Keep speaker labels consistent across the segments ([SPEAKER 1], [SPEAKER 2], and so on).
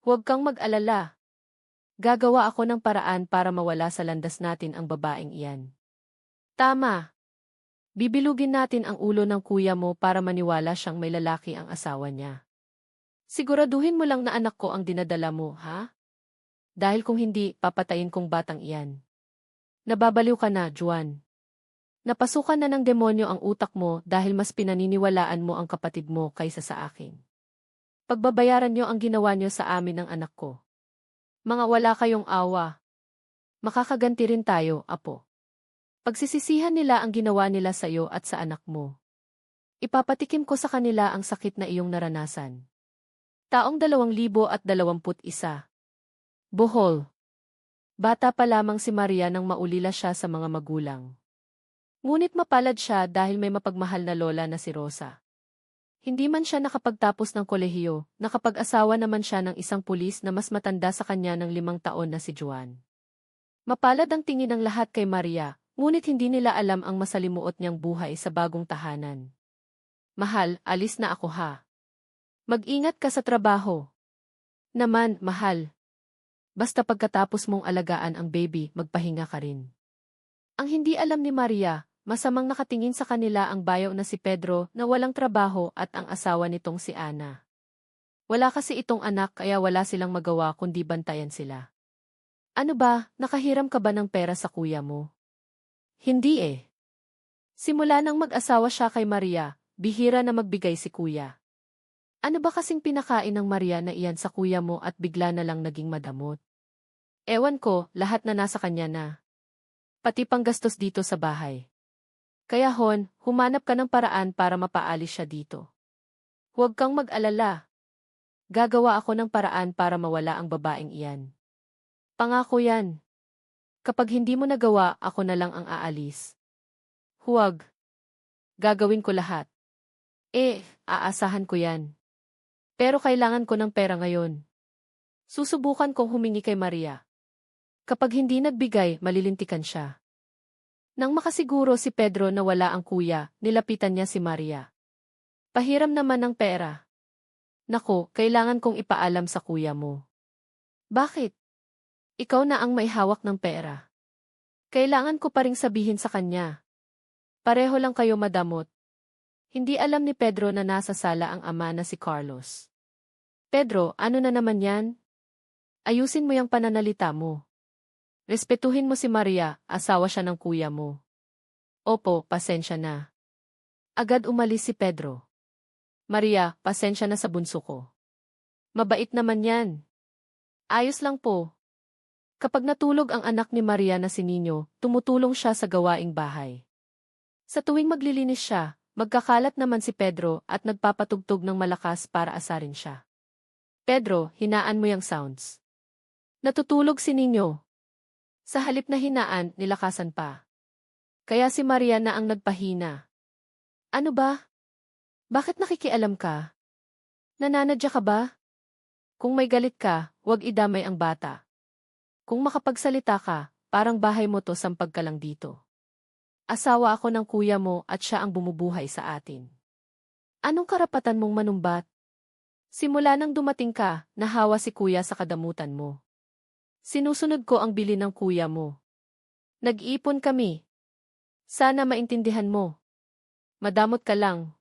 [SPEAKER 1] Huwag kang mag-alala. Gagawa ako ng paraan para mawala sa landas natin ang babaeng iyan. Tama. Bibilugin natin ang ulo ng kuya mo para maniwala siyang may lalaki ang asawa niya. Siguraduhin mo lang na anak ko ang dinadala mo, ha? Dahil kung hindi, papatayin kong batang iyan. Nababaliw ka na, Juan. Napasukan na ng demonyo ang utak mo dahil mas pinaniniwalaan mo ang kapatid mo kaysa sa akin. Pagbabayaran niyo ang ginawa niyo sa amin ng anak ko. Mga wala kayong awa. Makakaganti rin tayo, apo. Pagsisisihan nila ang ginawa nila sa iyo at sa anak mo. Ipapatikim ko sa kanila ang sakit na iyong naranasan. Taong 2021. Bohol. Bata pa lamang si Maria nang maulila siya sa mga magulang. Ngunit mapalad siya dahil may mapagmahal na lola na si Rosa. Hindi man siya nakapagtapos ng kolehiyo, nakapag-asawa naman siya ng isang pulis na mas matanda sa kanya ng 5 taon na si Juan. Mapalad ang tingin ng lahat kay Maria, ngunit hindi nila alam ang masalimuot niyang buhay sa bagong tahanan. Mahal, alis na ako ha. Mag-ingat ka sa trabaho. Naman, mahal. Basta pagkatapos mong alagaan ang baby, magpahinga ka rin. Ang hindi alam ni Maria, masamang nakatingin sa kanila ang bayaw na si Pedro na walang trabaho at ang asawa nitong si Ana. Wala kasi itong anak kaya wala silang magawa kundi bantayan sila. Ano ba, nakahiram ka ba ng pera sa kuya mo? Hindi eh. Simula nang mag-asawa siya kay Maria, bihira na magbigay si kuya. Ano ba kasing pinakain ng Maria na iyan sa kuya mo at bigla na lang naging madamot? Ewan ko, lahat na nasa kanya na. Pati panggastos dito sa bahay. Kaya hon, humanap ka ng paraan para mapaalis siya dito. Huwag kang mag-alala. Gagawa ako ng paraan para mawala ang babaeng iyan. Pangako yan. Kapag hindi mo nagawa, ako na lang ang aalis. Huwag. Gagawin ko lahat. Aasahan ko yan. Pero kailangan ko ng pera ngayon. Susubukan kong humingi kay Maria. Kapag hindi nagbigay, malilintikan siya. Nang makasiguro si Pedro na wala ang kuya, nilapitan niya si Maria. Pahiram naman ng pera. Naku, kailangan kong ipaalam sa kuya mo. Bakit? Ikaw na ang may hawak ng pera. Kailangan ko pa ring sabihin sa kanya. Pareho lang kayo madamot. Hindi alam ni Pedro na nasa sala ang ama na si Carlos. Pedro, ano na naman yan? Ayusin mo yung pananalita mo. Respetuhin mo si Maria, asawa siya ng kuya mo. Opo, pasensya na. Agad umalis si Pedro. Maria, pasensya na sa bunso ko. Mabait naman yan. Ayos lang po. Kapag natulog ang anak ni Maria na si Nino, tumutulong siya sa gawaing bahay. Sa tuwing maglilinis siya, magkakalat naman si Pedro at nagpapatugtog ng malakas para asarin siya. Pedro, hinaan mo yung sounds. Natutulog si Nino. Sa halip na hinaan, nilakasan pa. Kaya si Maria na ang nagpahina. Ano ba? Bakit nakikialam ka? Nananadya ka ba? Kung may galit ka, huwag idamay ang bata. Kung makapagsalita ka, parang bahay mo to sampag ka lang dito. Asawa ako ng kuya mo at siya ang bumubuhay sa atin. Anong karapatan mong manumbat? Simula nang dumating ka, nahawa si kuya sa kadamutan mo. Sinusunod ko ang bili ng kuya mo. Nag-iipon kami. Sana maintindihan mo. Madamot ka lang.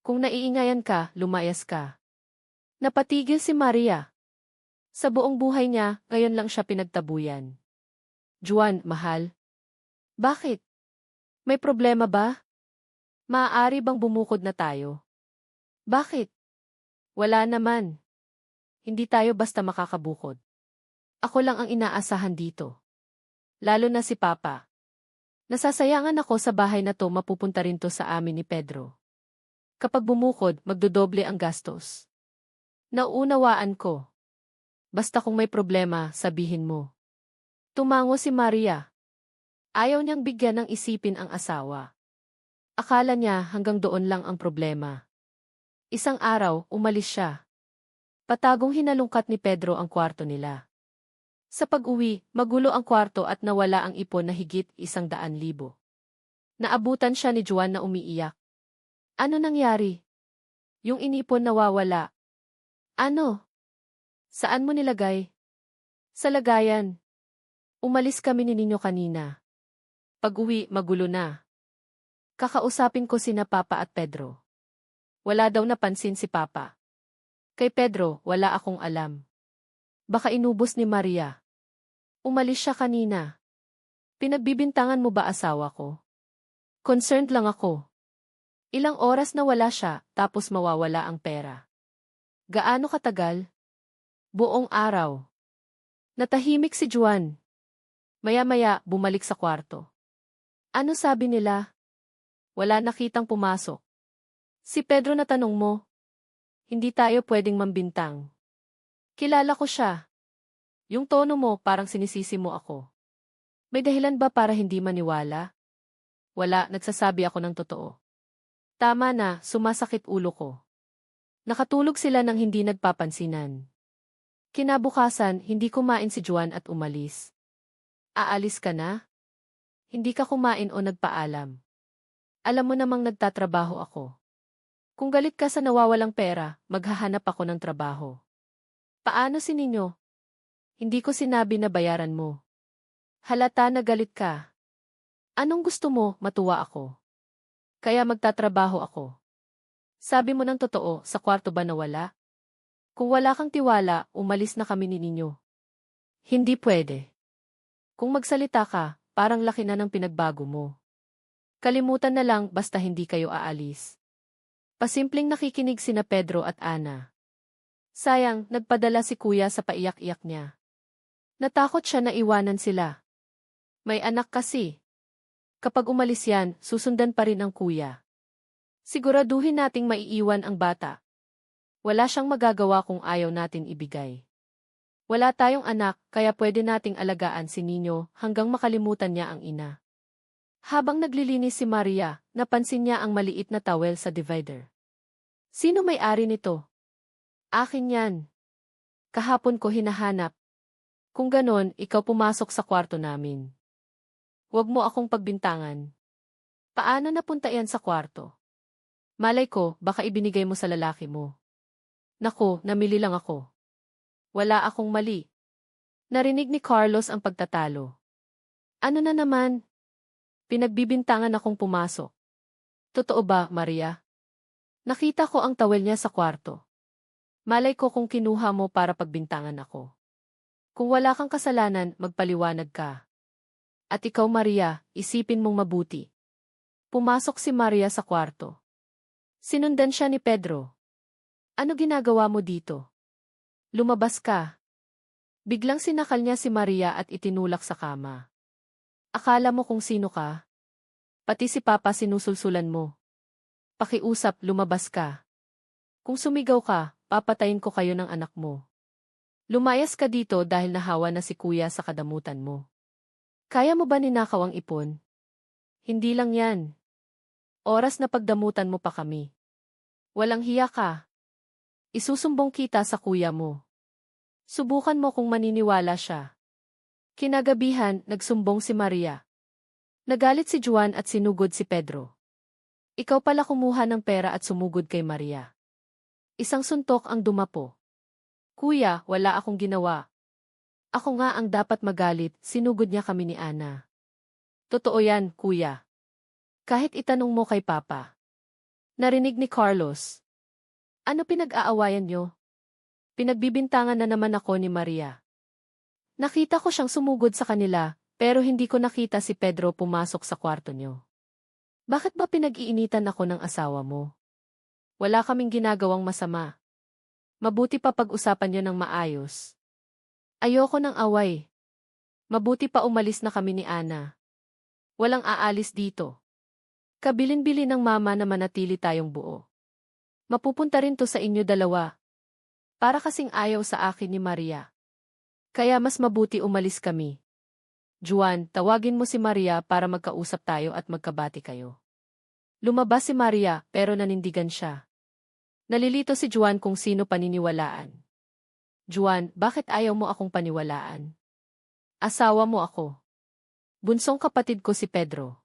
[SPEAKER 1] Kung naiingayan ka, lumayas ka. Napatigil si Maria. Sa buong buhay niya, ngayon lang siya pinagtabuyan. Juan, mahal. Bakit? May problema ba? Maaari bang bumukod na tayo? Bakit? Wala naman. Hindi tayo basta makakabukod. Ako lang ang inaasahan dito. Lalo na si Papa. Nasasayangan ako sa bahay na to, mapupunta rin to sa amin ni Pedro. Kapag bumukod, magdodoble ang gastos. Nauunawaan ko. Basta kung may problema, sabihin mo. Tumango si Maria. Ayaw niyang bigyan ng isipin ang asawa. Akala niya hanggang doon lang ang problema. Isang araw, umalis siya. Patagong hinalungkat ni Pedro ang kwarto nila. Sa pag-uwi, magulo ang kwarto at nawala ang ipon na higit 100,000. Naabutan siya ni Juan na umiiyak. Ano nangyari? Yung inipon nawawala. Ano? Saan mo nilagay? Sa lagayan. Umalis kami ni Ninyo kanina. Pag-uwi, magulo na. Kakausapin ko sina Papa at Pedro. Wala daw napansin si Papa. Kay Pedro, wala akong alam. Baka inubos ni Maria. Umalis siya kanina. Pinagbibintangan mo ba asawa ko? Concerned lang ako. Ilang oras na wala siya, tapos mawawala ang pera. Gaano katagal? Buong araw. Natahimik si Juan. Maya-maya, bumalik sa kwarto. Ano sabi nila? Wala nakitang pumasok. Si Pedro na tanong mo. Hindi tayo pwedeng mambintang. Kilala ko siya. Yung tono mo parang sinisisi mo ako. May dahilan ba para hindi maniwala? Wala, nagsasabi ako ng totoo. Tama na, sumasakit ulo ko. Nakatulog sila nang hindi nagpapansinan. Kinabukasan, hindi kumain si Juan at umalis. Aalis ka na? Hindi ka kumain o nagpaalam. Alam mo namang nagtatrabaho ako. Kung galit ka sa nawawalang pera, maghahanap ako ng trabaho. Paano si Ninyo? Hindi ko sinabi na bayaran mo. Halata na galit ka. Anong gusto mo, matuwa ako? Kaya magtatrabaho ako. Sabi mo ng totoo, sa kwarto ba nawala? Kung wala kang tiwala, umalis na kami ni Ninyo. Hindi pwede. Kung magsalita ka, parang laki na ng pinagbago mo. Kalimutan na lang basta hindi kayo aalis. Pasimpleng nakikinig sina Pedro at Ana. Sayang, nagpadala si Kuya sa paiyak-iyak niya. Natakot siya na iwanan sila. May anak kasi. Kapag umalis yan, susundan pa rin ang Kuya. Siguraduhin nating maiiwan ang bata. Wala siyang magagawa kung ayaw natin ibigay. Wala tayong anak, kaya pwede nating alagaan si Ninyo hanggang makalimutan niya ang ina. Habang naglilinis si Maria, napansin niya ang maliit na towel sa divider. Sino may-ari nito? Akin yan. Kahapon ko hinahanap. Kung ganon, ikaw pumasok sa kwarto namin. Huwag mo akong pagbintangan. Paano napunta yan sa kwarto? Malay ko, baka ibinigay mo sa lalaki mo. Naku, namili lang ako. Wala akong mali. Narinig ni Carlos ang pagtatalo. Ano na naman? Pinagbibintangan akong pumasok. Totoo ba, Maria? Nakita ko ang towel niya sa kwarto. Malay ko kung kinuha mo para pagbintangan ako. Kung wala kang kasalanan, magpaliwanag ka. At ikaw, Maria, isipin mong mabuti. Pumasok si Maria sa kwarto. Sinundan siya ni Pedro. Ano ginagawa mo dito? Lumabas ka. Biglang sinakal niya si Maria at itinulak sa kama. Akala mo kung sino ka? Pati si Papa sinusulsulan mo. Pakiusap, lumabas ka. Kung sumigaw ka, papatayin ko kayo ng anak mo. Lumayas ka dito dahil nahawa na si Kuya sa kadamutan mo. Kaya mo ba ninakaw ang ipon? Hindi lang yan. Oras na pagdamutan mo pa kami. Walang hiya ka. Isusumbong kita sa kuya mo. Subukan mo kung maniniwala siya. Kinagabihan, nagsumbong si Maria. Nagalit si Juan at sinugod si Pedro. Ikaw pala kumuha ng pera at sumugod kay Maria. Isang suntok ang dumapo. Kuya, wala akong ginawa. Ako nga ang dapat magalit, sinugod niya kami ni Ana. Totoo yan, kuya. Kahit itanong mo kay Papa. Narinig ni Carlos. Ano pinag-aawayan niyo? Pinagbibintangan na naman ako ni Maria. Nakita ko siyang sumugod sa kanila, pero hindi ko nakita si Pedro pumasok sa kwarto niyo. Bakit ba pinag-iinitan ako ng asawa mo? Wala kaming ginagawang masama. Mabuti pa pag-usapan niyo ng maayos. Ayoko ng away. Mabuti pa umalis na kami ni Ana. Walang aalis dito. Kabilin-bili ng mama na manatili tayong buo. Mapupunta rin to sa inyo dalawa. Para kasing ayaw sa akin ni Maria. Kaya mas mabuti umalis kami. Juan, tawagin mo si Maria para magkausap tayo at magkabati kayo. Lumabas si Maria pero nanindigan siya. Nalilito si Juan kung sino paniniwalaan. Juan, bakit ayaw mo akong paniwalaan? Asawa mo ako. Bunsong kapatid ko si Pedro.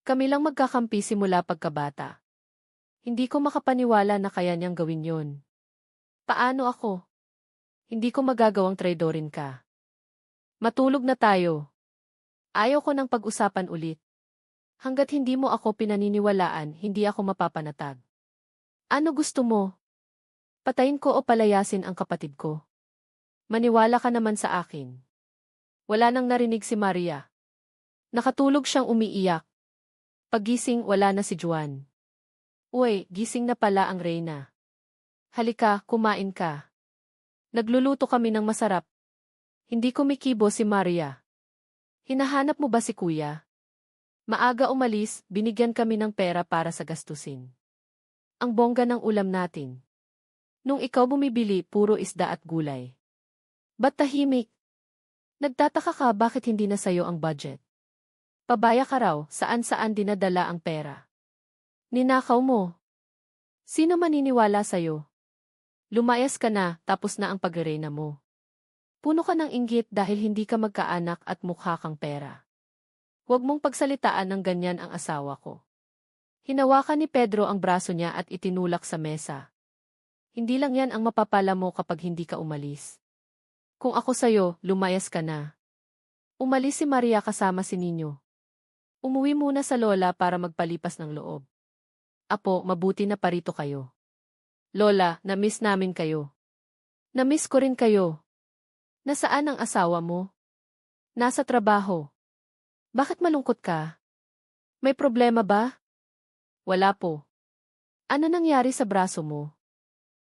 [SPEAKER 1] Kami lang magkakampi simula pagkabata. Hindi ko makapaniwala na kaya niyang gawin yon. Paano ako? Hindi ko magagawang traidorin ka. Matulog na tayo. Ayaw ko ng pag-usapan ulit. Hanggat hindi mo ako pinaniniwalaan, hindi ako mapapanatag. Ano gusto mo? Patayin ko o palayasin ang kapatid ko? Maniwala ka naman sa akin. Wala nang narinig si Maria. Nakatulog siyang umiiyak. Paggising, wala na si Juan. Uy, gising na pala ang Reyna. Halika, kumain ka. Nagluluto kami ng masarap. Hindi kumikibo si Maria. Hinahanap mo ba si kuya? Maaga umalis, binigyan kami ng pera para sa gastusin. Ang bongga ng ulam natin. Nung ikaw bumibili, puro isda at gulay. Ba't tahimik? Nagtataka ka bakit hindi na sayo ang budget? Pabaya ka raw, saan-saan dinadala ang pera. Ninakaw mo. Sino maniniwala sayo? Lumayas ka na, tapos na ang pagrerena mo. Puno ka ng inggit dahil hindi ka magkaanak at mukha kang pera. Huwag mong pagsalitaan ng ganyan ang asawa ko. Hinawakan ni Pedro ang braso niya at itinulak sa mesa. Hindi lang yan ang mapapala mo kapag hindi ka umalis. Kung ako sayo, lumayas ka na. Umalis si Maria kasama si Nino. Umuwi muna sa lola para magpalipas ng loob. Apo, mabuti na parito kayo. Lola, na-miss namin kayo. Na-miss ko rin kayo. Nasaan ang asawa mo? Nasa trabaho. Bakit malungkot ka? May problema ba? Wala po. Ano nangyari sa braso mo?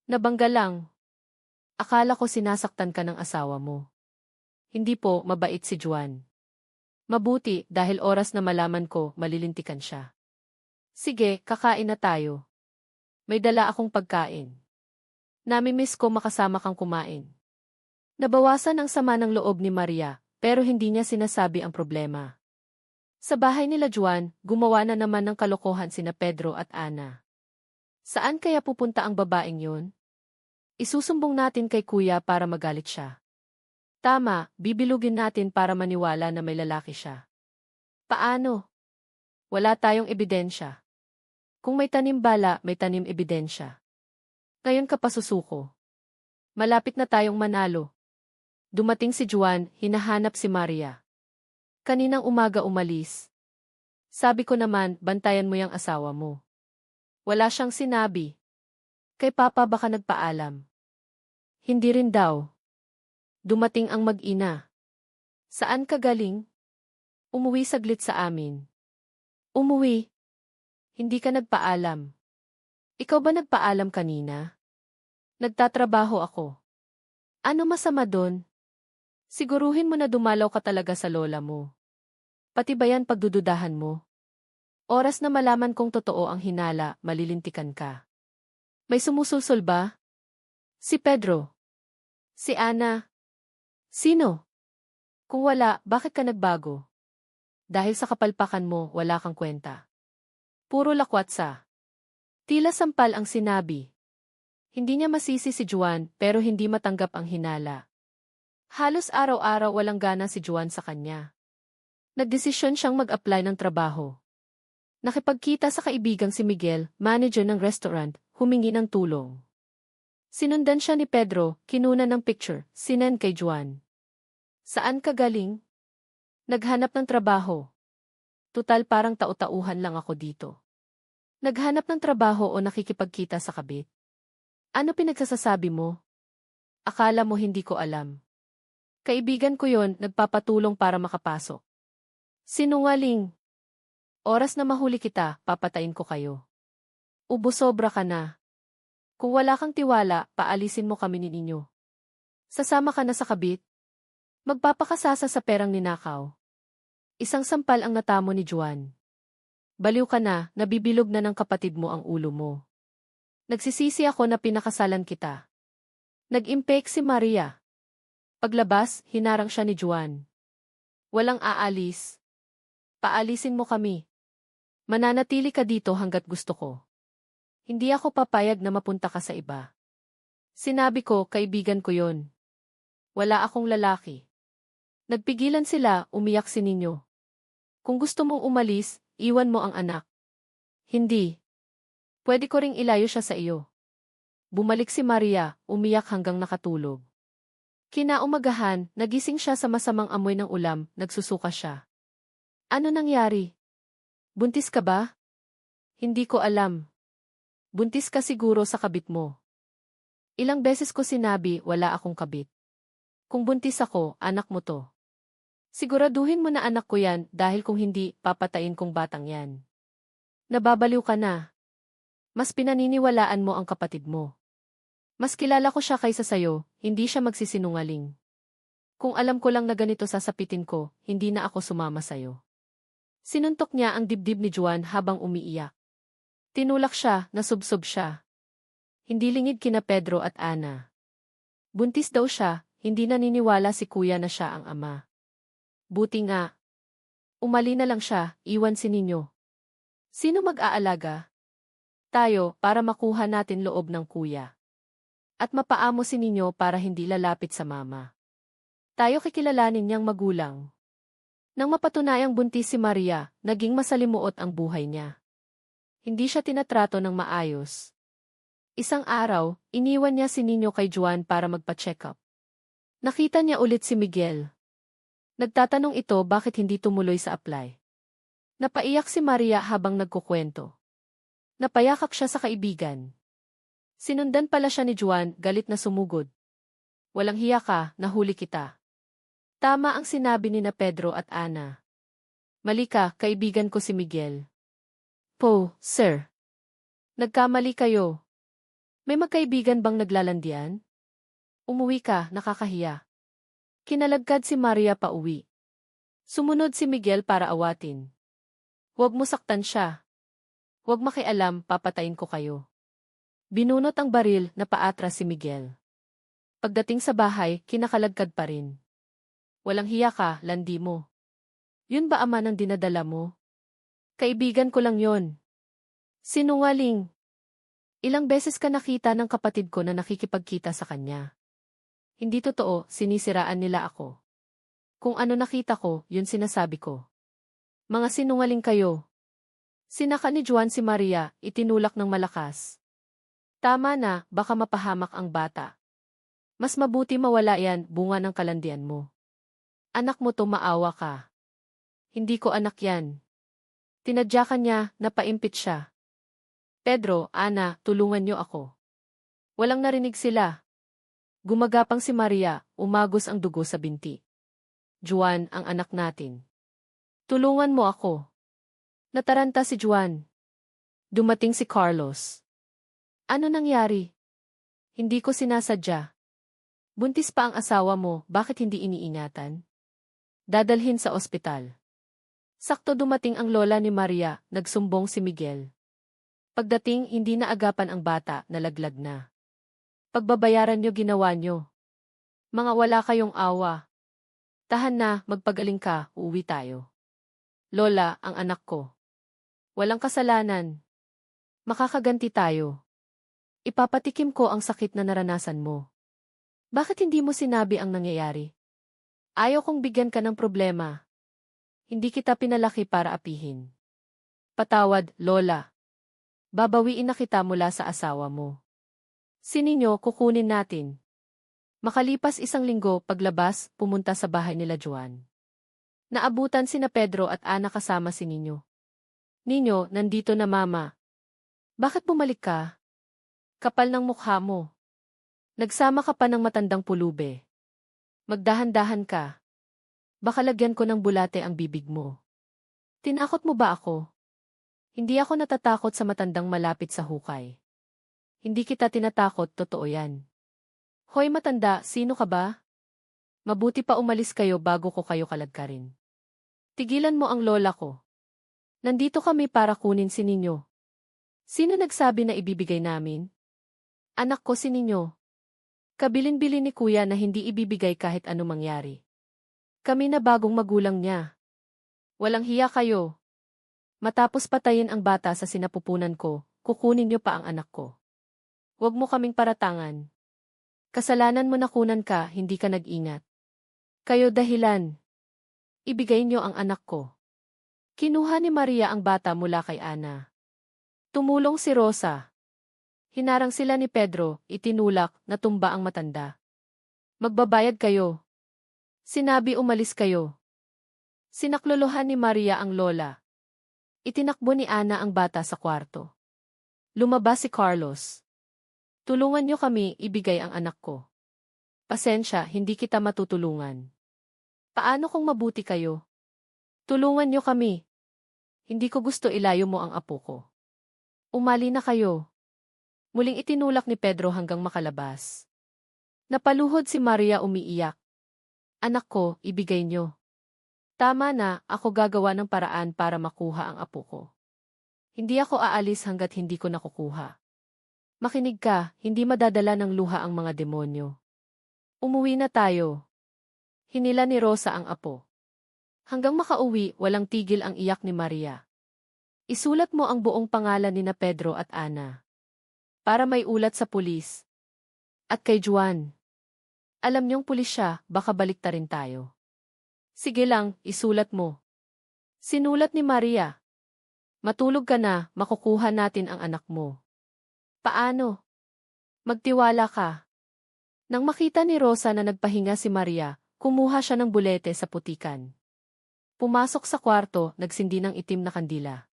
[SPEAKER 1] Nabangga lang. Akala ko sinasaktan ka ng asawa mo. Hindi po, mabait si Juan. Mabuti, dahil oras na malaman ko, malilintikan siya. Sige, kakain na tayo. May dala akong pagkain. Namimiss ko makasama kang kumain. Nabawasan ang sama ng loob ni Maria, pero hindi niya sinasabi ang problema. Sa bahay nila Juan, gumawa na naman ng kalokohan sina Pedro at Ana. Saan kaya pupunta ang babaeng yun? Isusumbong natin kay kuya para magalit siya. Tama, bibilugin natin para maniwala na may lalaki siya. Paano? Wala tayong ebidensya. Kung may tanim bala, may tanim ebidensya. Ngayon ka pa susuko. Malapit na tayong manalo. Dumating si Juan, hinahanap si Maria. Kaninang umaga umalis. Sabi ko naman, bantayan mo yung asawa mo. Wala siyang sinabi. Kay Papa baka nagpaalam. Hindi rin daw. Dumating ang mag-ina. Saan ka galing? Umuwi saglit sa amin. Umuwi? Hindi ka nagpaalam. Ikaw ba nagpaalam kanina? Nagtatrabaho ako. Ano masama doon? Siguruhin mo na dumalaw ka talaga sa lola mo. Pati ba yan pagdududahan mo? Oras na malaman kong totoo ang hinala, malilintikan ka. May sumusulsol ba? Si Pedro. Si Ana. Sino? Kung wala, bakit ka nagbago? Dahil sa kapalpakan mo, wala kang kwenta. Puro lakwat sa. Tila sampal ang sinabi. Hindi niya masisi si Juan, pero hindi matanggap ang hinala. Halos araw-araw walang gana si Juan sa kanya. Nagdesisyon siyang mag-apply ng trabaho. Nakipagkita sa kaibigang si Miguel, manager ng restaurant, humingi ng tulong. Sinundan siya ni Pedro, kinuna ng picture, sinend kay Juan. Saan ka galing? Naghanap ng trabaho. Tutal parang tau-tauhan lang ako dito. Naghanap ng trabaho o nakikipagkita sa kabit? Ano pinagsasasabi mo? Akala mo hindi ko alam. Kaibigan ko yon, nagpapatulong para makapasok. Sinungaling. Oras na mahuli kita, papatayin ko kayo. Ubo-sobra ka na. Kung wala kang tiwala, paalisin mo kami ni ninyo. Sasama ka na sa kabit? Magpapakasasa sa perang ninakaw. Isang sampal ang natamo ni Juan. Baliw ka na, nabibilog na ng kapatid mo ang ulo mo. Nagsisisi ako na pinakasalan kita. Nag-impake si Maria. Paglabas, hinarang siya ni Juan. Walang aalis. Paalisin mo kami. Mananatili ka dito hanggat gusto ko. Hindi ako papayag na mapunta ka sa iba. Sinabi ko, kaibigan ko yon. Wala akong lalaki. Nagpigilan sila, umiyak si Nino. Kung gusto mong umalis, iwan mo ang anak. Hindi. Pwede ko ring ilayo siya sa iyo. Bumalik si Maria, umiyak hanggang nakatulog. Kinaumagahan, nagising siya sa masamang amoy ng ulam, nagsusuka siya. Ano nangyari? Buntis ka ba? Hindi ko alam. Buntis ka siguro sa kabit mo. Ilang beses ko sinabi, wala akong kabit. Kung buntis ako, anak mo to. Siguraduhin mo na anak ko yan dahil kung hindi, papatayin kong batang yan. Nababaliw ka na. Mas pinaniniwalaan mo ang kapatid mo. Mas kilala ko siya kaysa sayo, hindi siya magsisinungaling. Kung alam ko lang na ganito sasapitin ko, hindi na ako sumama sayo. Sinuntok niya ang dibdib ni Juan habang umiiyak. Tinulak siya, nasubsob siya. Hindi lingid kina Pedro at Ana. Buntis daw siya, hindi naniniwala si kuya na siya ang ama. Buti nga. Umali na lang siya, iwan si Ninyo. Sino mag-aalaga? Tayo, para makuha natin loob ng kuya. At mapaamo si Ninyo para hindi lalapit sa mama. Tayo kikilalanin niyang magulang. Nang mapatunayang buntis si Maria, naging masalimuot ang buhay niya. Hindi siya tinatrato ng maayos. Isang araw, iniwan niya si Ninyo kay Juan para magpa-check up. Nakita niya ulit si Miguel. Nagtatanong ito bakit hindi tumuloy sa apply. Napaiyak si Maria habang nagkukwento. Napayakap siya sa kaibigan. Sinundan pala siya ni Juan, galit na sumugod. Walang hiya ka, nahuli kita. Tama ang sinabi ni na Pedro at Ana. Mali ka, kaibigan ko si Miguel. Po, sir. Nagkamali kayo. May magkaibigan bang naglalandian? Umuwi ka, nakakahiya. Kinalagkad si Maria pauwi. Sumunod si Miguel para awatin. Huwag mo saktan siya. Huwag makialam, papatayin ko kayo. Binunot ang baril na paatras si Miguel. Pagdating sa bahay, kinakalagkad pa rin. Walang hiya ka, landi mo. Yun ba ama ng dinadala mo? Kaibigan ko lang yon. Sinungaling. Ilang beses ka nakita ng kapatid ko na nakikipagkita sa kanya. Hindi totoo, sinisiraan nila ako. Kung ano nakita ko, yun sinasabi ko. Mga sinungaling kayo. Sinaka ni Juan si Maria, itinulak ng malakas. Tama na, baka mapahamak ang bata. Mas mabuti mawala yan, bunga ng kalandian mo. Anak mo to, maawa ka. Hindi ko anak yan. Tinadyakan niya, napaimpit siya. Pedro, Ana, tulungan niyo ako. Walang narinig sila. Gumagapang si Maria, umagos ang dugo sa binti. Juan, ang anak natin. Tulungan mo ako. Nataranta si Juan. Dumating si Carlos. Ano nangyari? Hindi ko sinasadya. Buntis pa ang asawa mo, bakit hindi iniingatan? Dadalhin sa ospital. Sakto dumating ang lola ni Maria, nagsumbong si Miguel. Pagdating, hindi na agapan ang bata, nalaglag na. Pagbabayaran nyo ginawa nyo. Mga wala kayong awa. Tahan na, magpagaling ka, uuwi tayo. Lola, ang anak ko. Walang kasalanan. Makakaganti tayo. Ipapatikim ko ang sakit na naranasan mo. Bakit hindi mo sinabi ang nangyayari? Ayaw kong bigyan ka ng problema. Hindi kita pinalaki para apihin. Patawad, Lola. Babawiin na kita mula sa asawa mo. Si Ninyo, kukunin natin. Makalipas 1 linggo, paglabas, pumunta sa bahay nila Juan. Naabutan sina Pedro at Ana kasama si Ninyo. Ninyo, nandito na mama. Bakit bumalik ka? Kapal ng mukha mo. Nagsama ka pa ng matandang pulube. Magdahan-dahan ka. Baka lagyan ko ng bulate ang bibig mo. Tinakot mo ba ako? Hindi ako natatakot sa matandang malapit sa hukay. Hindi kita tinatakot, totoo yan. Hoy matanda, sino ka ba? Mabuti pa umalis kayo bago ko kayo kalagkarin. Tigilan mo ang lola ko. Nandito kami para kunin si Ninyo. Sino nagsabi na ibibigay namin? Anak ko si Ninyo. Kabilin-bilin ni kuya na hindi ibibigay kahit ano mangyari. Kami na bagong magulang niya. Walang hiya kayo. Matapos patayin ang bata sa sinapupunan ko, kukunin niyo pa ang anak ko. Huwag mo kaming paratangan. Kasalanan mo nakunan ka, hindi ka nag-ingat. Kayo dahilan. Ibigay niyo ang anak ko. Kinuha ni Maria ang bata mula kay Ana. Tumulong si Rosa. Hinarang sila ni Pedro, itinulak, natumba ang matanda. Magbabayad kayo. Sinabi umalis kayo. Sinaklolohan ni Maria ang lola. Itinakbo ni Ana ang bata sa kwarto. Lumabas si Carlos. Tulungan niyo kami ibigay ang anak ko. Pasensya, hindi kita matutulungan. Paano kung mabuti kayo? Tulungan niyo kami. Hindi ko gusto ilayo mo ang apo ko. Umali na kayo. Muling itinulak ni Pedro hanggang makalabas. Napaluhod si Maria umiiyak. Anak ko, ibigay niyo. Tama na, ako gagawa ng paraan para makuha ang apo ko. Hindi ako aalis hanggat hindi ko nakukuha. Makinig ka, hindi madadala ng luha ang mga demonyo. Umuwi na tayo. Hinila ni Rosa ang apo. Hanggang makauwi, walang tigil ang iyak ni Maria. Isulat mo ang buong pangalan ni na Pedro at Ana. Para may ulat sa pulis. At kay Juan. Alam niyong pulis siya, baka baliktarin tayo. Sige lang, isulat mo. Sinulat ni Maria. Matulog ka na, makukuha natin ang anak mo. Paano? Magtiwala ka. Nang makita ni Rosa na nagpahinga si Maria, kumuha siya ng bulete sa putikan. Pumasok sa kwarto, nagsindi ng itim na kandila.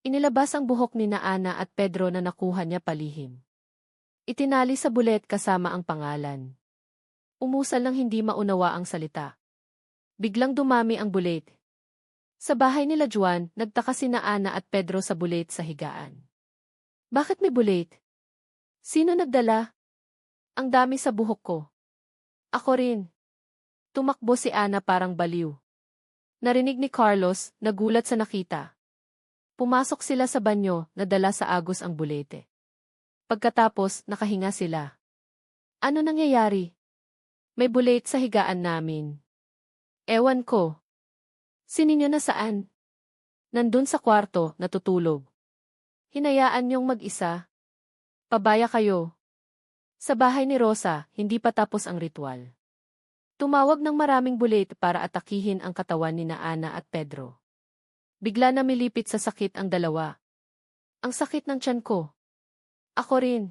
[SPEAKER 1] Inilabas ang buhok ni na Ana at Pedro na nakuha niya palihim. Itinali sa bulet kasama ang pangalan. Umusal ng hindi maunawa ang salita. Biglang dumami ang bulet. Sa bahay nila Juan, nagtaka si na Ana at Pedro sa bulet sa higaan. Bakit may bulet? Sino nagdala? Ang dami sa buhok ko. Ako rin. Tumakbo si Ana parang baliw. Narinig ni Carlos, nagulat sa nakita. Pumasok sila sa banyo, nadala sa agos ang bulete. Pagkatapos, nakahinga sila. Ano nangyayari? May bulate sa higaan namin. Ewan ko. Sininyo na saan? Nandun sa kwarto, natutulog. Hinayaan niyong mag-isa. Pabaya kayo. Sa bahay ni Rosa, hindi pa tapos ang ritual. Tumawag ng maraming bulate para atakihin ang katawan ni na Ana at Pedro. Bigla na milipit sa sakit ang dalawa. Ang sakit ng tiyan ko. Ako rin.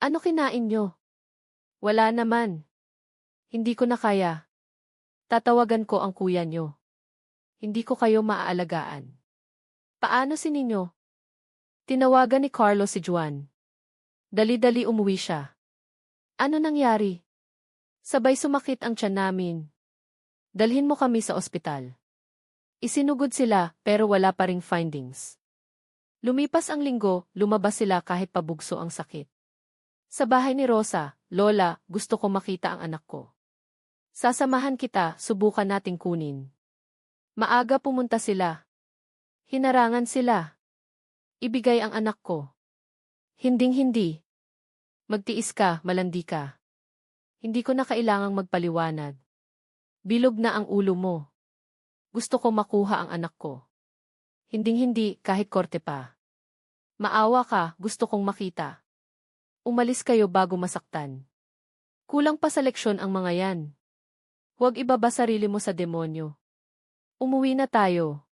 [SPEAKER 1] Ano kinain niyo? Wala naman. Hindi ko na kaya. Tatawagan ko ang kuya niyo. Hindi ko kayo maaalagaan. Paano si ninyo? Tinawagan ni Carlos si Juan. Dali-dali umuwi siya. Ano nangyari? Sabay sumakit ang tiyan namin. Dalhin mo kami sa ospital. Isinugod sila pero wala pa ring findings. Lumipas ang linggo, lumabas sila kahit pabugso ang sakit. Sa bahay ni Rosa, Lola, gusto ko makita ang anak ko. Sasamahan kita, subukan nating kunin. Maaga pumunta sila. Hinarangan sila. Ibigay ang anak ko. Hinding-hindi. Magtiis ka, malandi ka. Hindi ko na kailangang magpaliwanag. Bilog na ang ulo mo. Gusto ko makuha ang anak ko. Hinding-hindi kahit korte pa. Maawa ka, gusto kong makita. Umalis kayo bago masaktan. Kulang pa sa leksyon ang mga yan. Huwag ibaba sarili mo sa demonyo. Umuwi na tayo.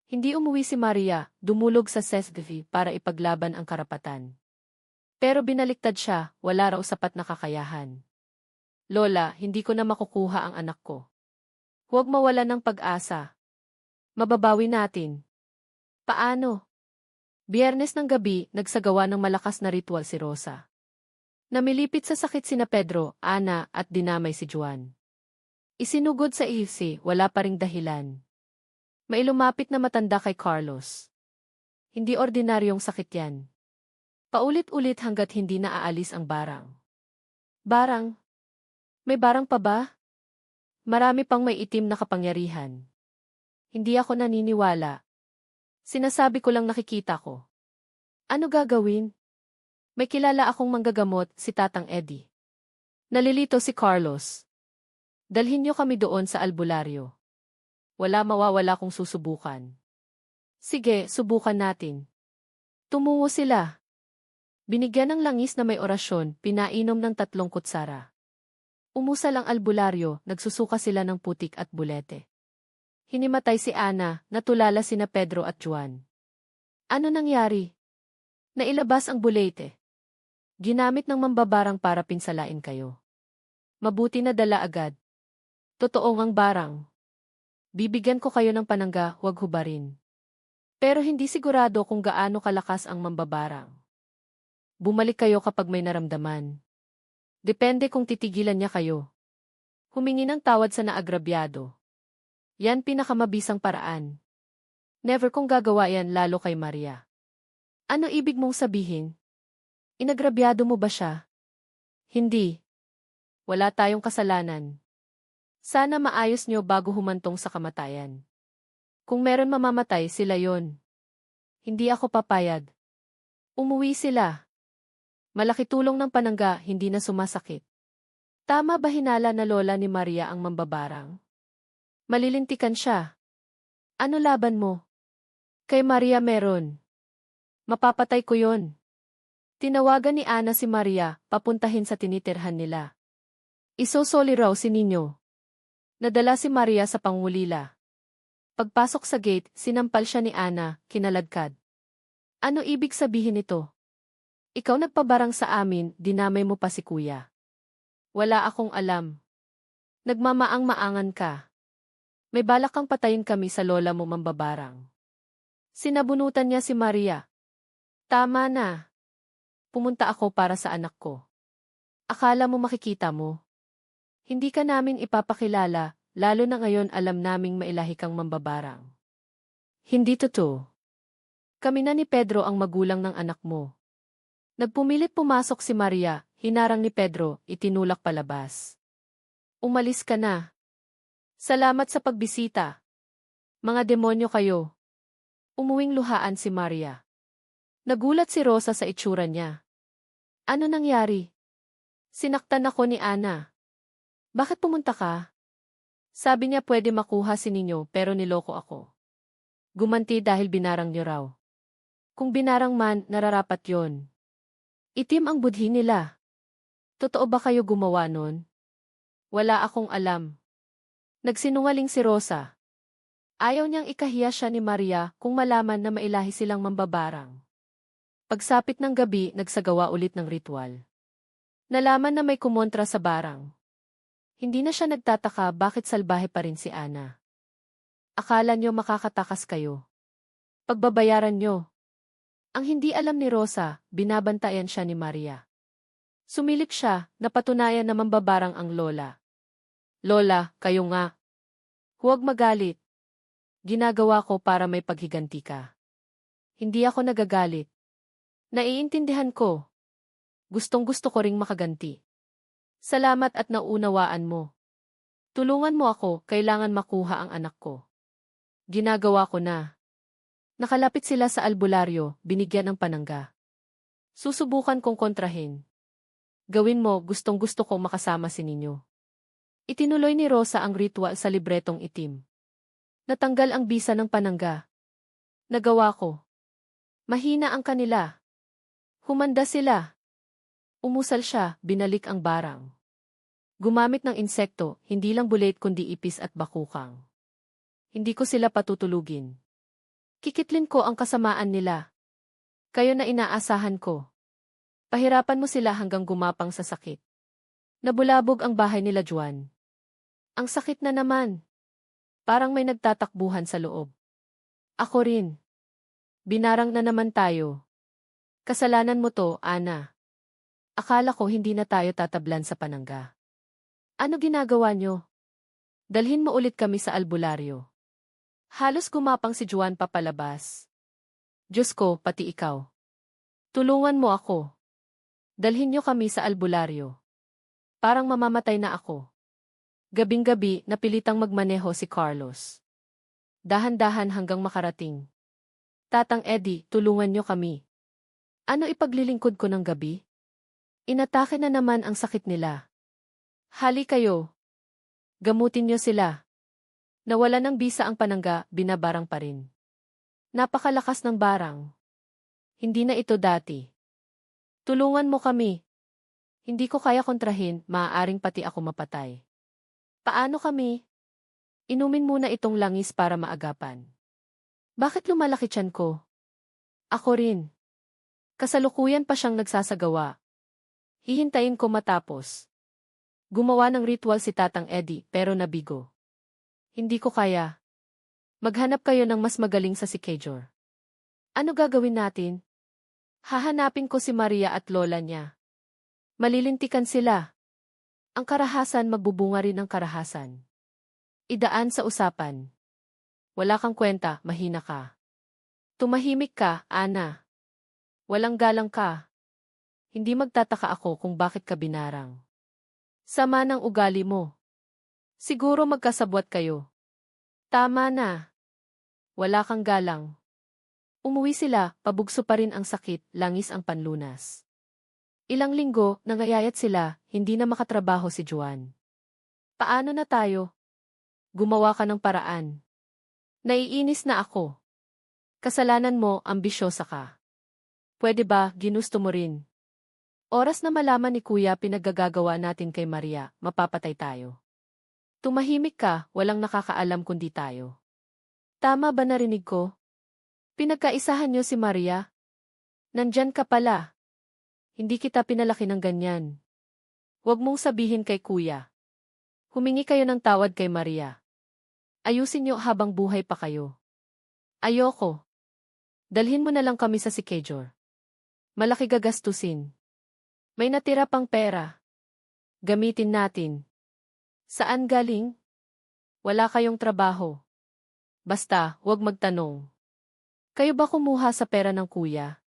[SPEAKER 1] Hindi umuwi si Maria, dumulog sa CSDV para ipaglaban ang karapatan. Pero binaliktad siya, wala raw sapat na kakayahan. Lola, hindi ko na makukuha ang anak ko. Huwag mawala ng pag-asa. Mababawi natin. Paano? Biyernes ng gabi, nagsagawa ng malakas na ritual si Rosa. Namilipit sa sakit sina Pedro, Ana, at dinamay si Juan. Isinugod sa ihsi, wala pa ring dahilan. May lumapit na matanda kay Carlos. Hindi ordinaryong sakit yan. Paulit-ulit hanggat hindi na aalis ang barang. Barang? May barang pa ba? Marami pang may itim na kapangyarihan. Hindi ako naniniwala. Sinasabi ko lang nakikita ko. Ano gagawin? May kilala akong manggagamot, si Tatang Eddie. Nalilito si Carlos. Dalhin niyo kami doon sa albularyo. Wala mawawala kung susubukan. Sige, subukan natin. Tumungo sila. Binigyan ng langis na may orasyon, pinainom ng 3 kutsara. Umusal ang albularyo, nagsusuka sila ng putik at bulete. Hinimatay si Ana, natulala sina Pedro at Juan. Ano nangyari? Nailabas ang bulete. Ginamit ng mambabarang para pinsalain kayo. Mabuti na dala agad. Totoo ngang barang. Bibigyan ko kayo ng panangga, huwag hubarin. Pero hindi sigurado kung gaano kalakas ang mambabarang. Bumalik kayo kapag may naramdaman. Depende kung titigilan niya kayo. Humingi ng tawad sa naagrabyado. Yan pinakamabisang paraan. Never kong gagawa yan lalo kay Maria. Ano ibig mong sabihin? Inagrabyado mo ba siya? Hindi. Wala tayong kasalanan. Sana maayos niyo bago humantong sa kamatayan. Kung meron mamamatay, sila yon. Hindi ako papayag. Umuwi sila. Malaki tulong ng panangga, hindi na sumasakit. Tama ba hinala na lola ni Maria ang mambabarang? Malilintikan siya. Ano laban mo? Kay Maria meron. Mapapatay ko yon. Tinawagan ni Ana si Maria, papuntahin sa tinitirhan nila. Isosoli raw si Nino. Nadala si Maria sa pangulila. Pagpasok sa gate, sinampal siya ni Ana, kinaladkad. Ano ibig sabihin nito? Ikaw nagpabarang sa amin, dinamay mo pa si kuya. Wala akong alam. Nagmamaang-maangan ka. May balak kang patayin kami sa lola mo mambabarang. Sinabunutan niya si Maria. Tama na. Pumunta ako para sa anak ko. Akala mo makikita mo? Hindi ka namin ipapakilala, lalo na ngayon alam naming mailahi kang mambabarang. Hindi totoo. Kami na ni Pedro ang magulang ng anak mo. Nagpumilit pumasok si Maria, hinarang ni Pedro, itinulak palabas. Umalis ka na. Salamat sa pagbisita. Mga demonyo kayo. Umuwing luhaan si Maria. Nagulat si Rosa sa itsura niya. Ano nangyari? Sinaktan ako ni Ana. Bakit pumunta ka? Sabi niya pwede makuha si Ninyo pero niloko ako. Gumanti dahil binarang niyo raw. Kung binarang man, nararapat yon. Itim ang budhi nila. Totoo ba kayo gumawa nun? Wala akong alam. Nagsinungaling si Rosa. Ayaw niyang ikahiya siya ni Maria kung malaman na mailahi silang mambabarang. Pagsapit ng gabi, nagsagawa ulit ng ritual. Nalaman na may kumontra sa barang. Hindi na siya nagtataka bakit salbahe pa rin si Ana. Akala niyo makakatakas kayo. Pagbabayaran niyo. Ang hindi alam ni Rosa, binabantayan siya ni Maria. Sumilip siya, napatunayan na mambabarang ang lola. Lola, kayo nga. Huwag magalit. Ginagawa ko para may paghiganti ka. Hindi ako nagagalit. Naiintindihan ko. Gustong-gusto ko ring makaganti. Salamat at naunawaan mo. Tulungan mo ako, kailangan makuha ang anak ko. Ginagawa ko na. Nakalapit sila sa albularyo, binigyan ng panangga. Susubukan kong kontrahin. Gawin mo, gustong-gusto kong makasama si Ninyo. Itinuloy ni Rosa ang ritual sa libretong itim. Natanggal ang bisa ng panangga. Nagawa ko. Mahina ang kanila. Humanda sila. Umusal siya, binalik ang barang. Gumamit ng insekto, hindi lang bulit kundi ipis at bakukang. Hindi ko sila patutulugin. Kikitlin ko ang kasamaan nila. Kayo na inaasahan ko. Pahirapan mo sila hanggang gumapang sa sakit. Nabulabog ang bahay nila Juan. Ang sakit na naman. Parang may nagtatakbuhan sa loob. Ako rin. Binarang na naman tayo. Kasalanan mo to, Ana. Akala ko hindi na tayo tatablan sa panangga. Ano ginagawa nyo? Dalhin mo ulit kami sa albularyo. Halos gumapang si Juan papalabas. Diyos ko, pati ikaw. Tulungan mo ako. Dalhin nyo kami sa albularyo. Parang mamamatay na ako. Gabing-gabi, napilitang magmaneho si Carlos. Dahan-dahan hanggang makarating. Tatang Eddie, tulungan nyo kami. Ano ipaglilingkod ko ng gabi? Inatake na naman ang sakit nila. Hali kayo. Gamutin nyo sila. Nawala ng bisa ang panangga, binabarang pa rin. Napakalakas ng barang. Hindi na ito dati. Tulungan mo kami. Hindi ko kaya kontrahin, maaaring pati ako mapatay. Paano kami? Inumin muna itong langis para maagapan. Bakit lumalaki tiyan ko? Ako rin. Kasalukuyan pa siyang nagsasagawa. Hihintayin ko matapos. Gumawa ng ritual si Tatang Eddie pero nabigo. Hindi ko kaya. Maghanap kayo ng mas magaling sa Sikajor. Ano gagawin natin? Hahanapin ko si Maria at lola niya. Malilintikan sila. Ang karahasan magbubunga rin ng karahasan. Idaan sa usapan. Wala kang kwenta, mahina ka. Tumahimik ka, Ana. Walang galang ka. Hindi magtataka ako kung bakit ka binarang. Sama ng ugali mo. Siguro magkasabwat kayo. Tama na. Wala kang galang. Umuwi sila, pabugso pa rin ang sakit, langis ang panlunas. Ilang linggo, nangayayat sila, hindi na makatrabaho si Juan. Paano na tayo? Gumawa ka ng paraan. Naiinis na ako. Kasalanan mo, ambisyosa ka. Pwede ba, ginusto mo rin? Oras na malaman ni Kuya pinaggagawa natin kay Maria, mapapatay tayo. Tumahimik ka, walang nakakaalam kundi tayo. Tama ba narinig ko? Pinagkaisahan niyo si Maria? Nandyan ka pala. Hindi kita pinalaki ng ganyan. Huwag mong sabihin kay Kuya. Humingi kayo ng tawad kay Maria. Ayusin niyo habang buhay pa kayo. Ayoko. Dalhin mo na lang kami sa Sikajor. Malaki gagastusin. May natira pang pera. Gamitin natin. Saan galing? Wala kayong trabaho. Basta, huwag magtanong. Kayo ba kumuha sa pera ng Kuya?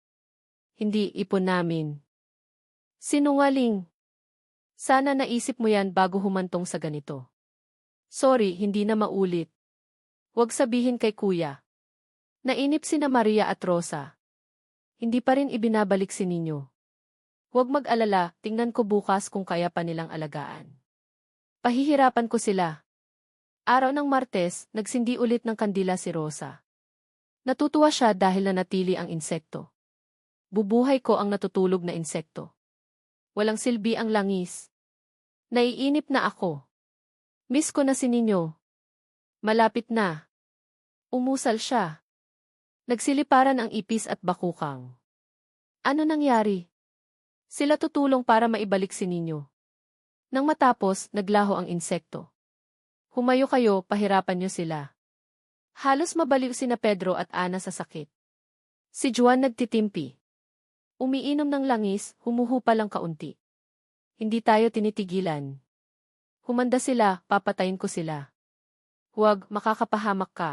[SPEAKER 1] Hindi, ipon namin. Sinungaling. Sana naisip mo yan bago humantong sa ganito. Sorry, hindi na maulit. Huwag sabihin kay Kuya. Nainip sina Maria at Rosa. Hindi pa rin ibinabalik si Ninyo. Huwag mag-alala, tingnan ko bukas kung kaya pa nilang alagaan. Pahihirapan ko sila. Araw ng Martes, nagsindi ulit ng kandila si Rosa. Natutuwa siya dahil nanatili ang insekto. Bubuhay ko ang natutulog na insekto. Walang silbi ang langis. Naiinip na ako. Miss ko na si Ninyo. Malapit na. Umusal siya. Nagsiliparan ang ipis at bakukang. Ano nangyari? Sila tutulong para maibalik si Ninyo. Nang matapos, naglaho ang insekto. Humayo kayo, pahirapan niyo sila. Halos mabaliw sina Pedro at Ana sa sakit. Si Juan nagtitimpi. Umiinom ng langis, humuhupa lang kaunti. Hindi tayo tinitigilan. Humanda sila, papatayin ko sila. Huwag, makakapahamak ka.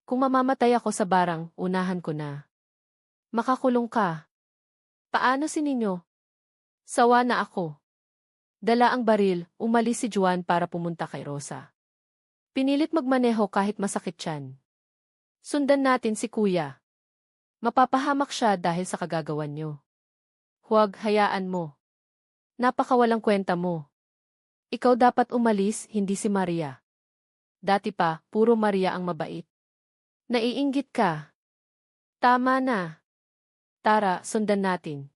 [SPEAKER 1] Kung mamamatay ako sa barang, unahan ko na. Makakulong ka. Paano si Ninyo? Sawa na ako. Dala ang baril, umalis si Juan para pumunta kay Rosa. Pinilit magmaneho kahit masakit siyan. Sundan natin si Kuya. Mapapahamak siya dahil sa kagagawan niyo. Huwag, hayaan mo. Napakawalang kwenta mo. Ikaw dapat umalis, hindi si Maria. Dati pa, puro Maria ang mabait. Naiinggit ka. Tama na. Tara, sundan natin.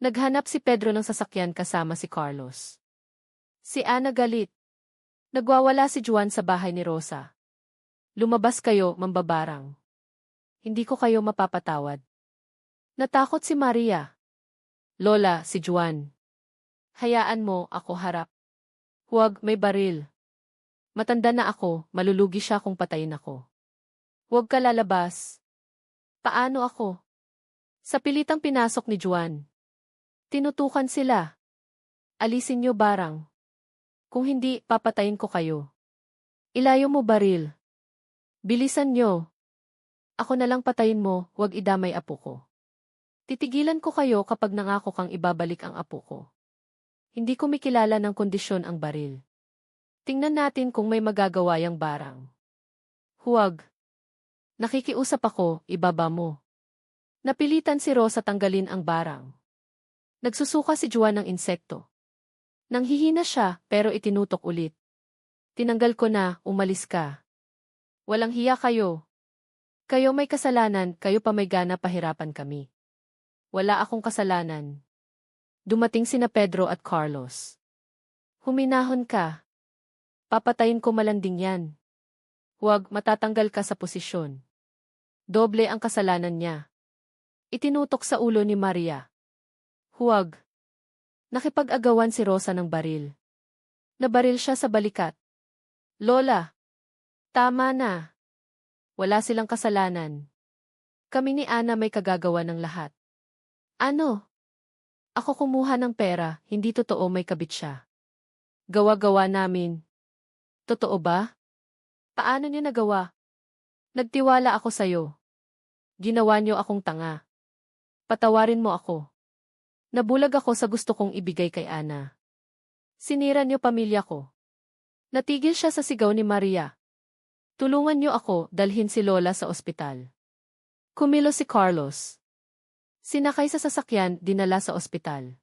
[SPEAKER 1] Naghanap si Pedro ng sasakyan kasama si Carlos. Si Ana galit. Nagwawala si Juan sa bahay ni Rosa. Lumabas kayo, mambabarang. Hindi ko kayo mapapatawad. Natakot si Maria. Lola, si Juan. Hayaan mo, ako harap. Huwag, may baril. Matanda na ako, malulugi siya kung patayin ako. Huwag ka lalabas. Paano ako? Sa pilitang pinasok ni Juan. Tinutukan sila. Alisin niyo barang. Kung hindi, papatayin ko kayo. Ilayo mo baril. Bilisan niyo. Ako na lang patayin mo, huwag idamay apo ko. Titigilan ko kayo kapag nangako kang ibabalik ang apo ko. Hindi ko mikilala ng kondisyon ang baril. Tingnan natin kung may magagawa yang barang. Huwag. Nakikiusap ako, ibaba mo. Napilitan si Rosa tanggalin ang barang. Nagsusuka si Juan ng insekto. Nanghihina siya, pero itinutok ulit. Tinanggal ko na, umalis ka. Walang hiya kayo. Kayo may kasalanan, kayo pa may gana pahirapan kami. Wala akong kasalanan. Dumating sina Pedro at Carlos. Huminahon ka. Papatayin ko malanding yan. Huwag, matatanggal ka sa posisyon. Doble ang kasalanan niya. Itinutok sa ulo ni Maria. Huwag. Nakipag-agawan si Rosa ng baril. Nabaril siya sa balikat. Lola, tama na. Wala silang kasalanan. Kami ni Ana may kagagawa ng lahat. Ano? Ako kumuha ng pera, hindi totoo may kabit siya. Gawa-gawa namin. Totoo ba? Paano niyo nagawa? Nagtiwala ako sa'yo. Ginawa niyo akong tanga. Patawarin mo ako. Nabulag ako sa gusto kong ibigay kay Ana. Sinira niyo pamilya ko. Natigil siya sa sigaw ni Maria. Tulungan niyo ako, dalhin si Lola sa ospital. Kumilos si Carlos. Sinakay sa sasakyan, dinala sa ospital.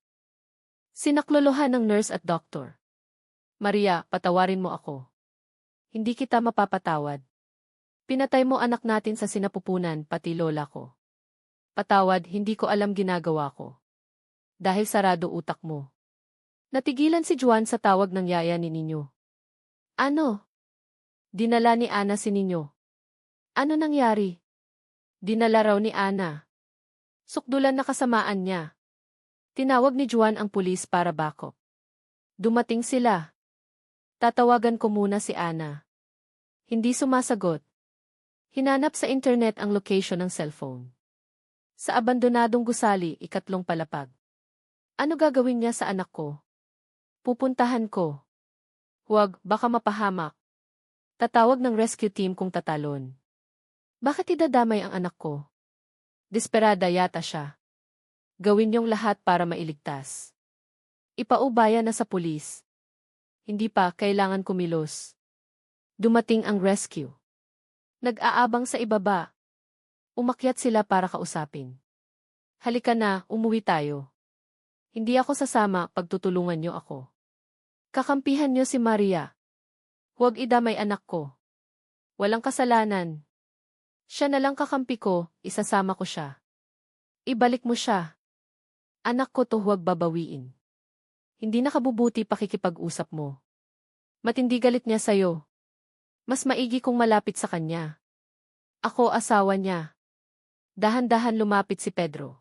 [SPEAKER 1] Sinaklolohan ng nurse at doktor. Maria, patawarin mo ako. Hindi kita mapapatawad. Pinatay mo anak natin sa sinapupunan, pati lola ko. Patawad, hindi ko alam ginagawa ko. Dahil sarado utak mo. Natigilan si Juan sa tawag ng yaya ni Ninyo. Ano? Dinala ni Ana si Ninyo. Ano nangyari? Dinala raw ni Ana. Sukdulan na kasamaan niya. Tinawag ni Juan ang pulis para backup. Dumating sila. Tatawagan ko muna si Ana. Hindi sumasagot. Hinanap sa internet ang location ng cellphone. Sa abandonadong gusali, 3 palapag. Ano gagawin niya sa anak ko? Pupuntahan ko. Huwag, baka mapahamak. Tatawag ng rescue team kung tatalon. Bakit idadamay ang anak ko? Desperada yata siya. Gawin niyong lahat para mailigtas. Ipaubaya na sa pulis. Hindi pa, kailangan kumilos. Dumating ang rescue. Nag-aabang sa ibaba. Umakyat sila para kausapin. Halika na, umuwi tayo. Hindi ako sasama pag tutulungan niyo ako. Kakampihan niyo si Maria. Huwag idamay anak ko. Walang kasalanan. Siya na lang kakampi ko, isasama ko siya. Ibalik mo siya. Anak ko to, huwag babawiin. Hindi nakabubuti pakikipag-usap mo. Matindi galit niya sa'yo. Mas maigi kung malapit sa kanya. Ako asawa niya. Dahan-dahan lumapit si Pedro.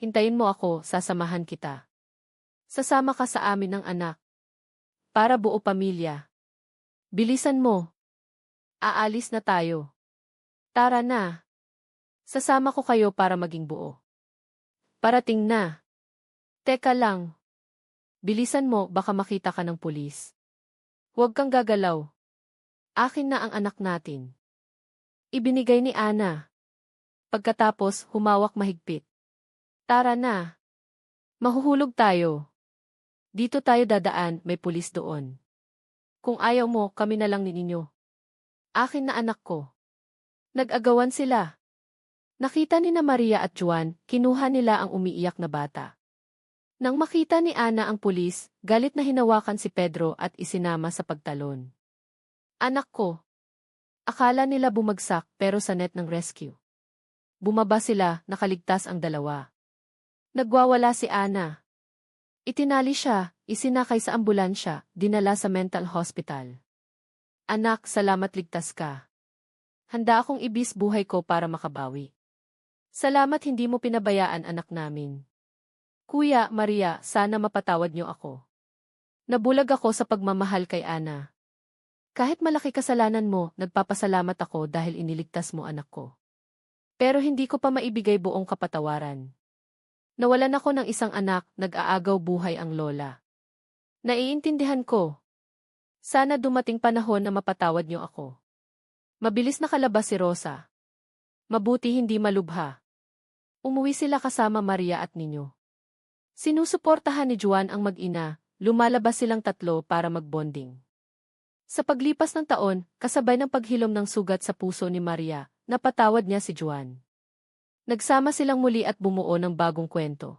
[SPEAKER 1] Hintayin mo ako, sasamahan kita. Sasama ka sa amin ng anak. Para buo pamilya. Bilisan mo. Aalis na tayo. Tara na. Sasama ko kayo para maging buo. Parating na. Teka lang. Bilisan mo, baka makita ka ng pulis. Huwag kang gagalaw. Akin na ang anak natin. Ibinigay ni Ana. Pagkatapos, humawak mahigpit. Tara na. Mahuhulog tayo. Dito tayo dadaan, may pulis doon. Kung ayaw mo, kami na lang ninyo. Akin na anak ko. Nag-agawan sila. Nakita ni na Maria at Juan, kinuha nila ang umiiyak na bata. Nang makita ni Ana ang pulis, galit na hinawakan si Pedro at isinama sa pagtalon. Anak ko. Akala nila bumagsak pero sa net ng rescue. Bumaba sila, nakaligtas ang dalawa. Nagwawala si Ana. Itinali siya, isinakay sa ambulansya, dinala sa mental hospital. Anak, salamat ligtas ka. Handa akong ibis buhay ko para makabawi. Salamat hindi mo pinabayaan anak namin. Kuya, Maria, sana mapatawad niyo ako. Nabulag ako sa pagmamahal kay Ana. Kahit malaki kasalanan mo, nagpapasalamat ako dahil iniligtas mo anak ko. Pero hindi ko pa maibigay buong kapatawaran. Nawalan ako ng isang anak, nag-aagaw buhay ang lola. Naiintindihan ko. Sana dumating panahon na mapatawad niyo ako. Mabilis nakalabas si Rosa. Mabuti hindi malubha. Umuwi sila kasama Maria at Ninyo. Sinusuportahan ni Juan ang mag-ina, lumalabas silang tatlo para magbonding. Sa paglipas ng taon, kasabay ng paghilom ng sugat sa puso ni Maria, napatawad niya si Juan. Nagsama silang muli at bumuo ng bagong kwento.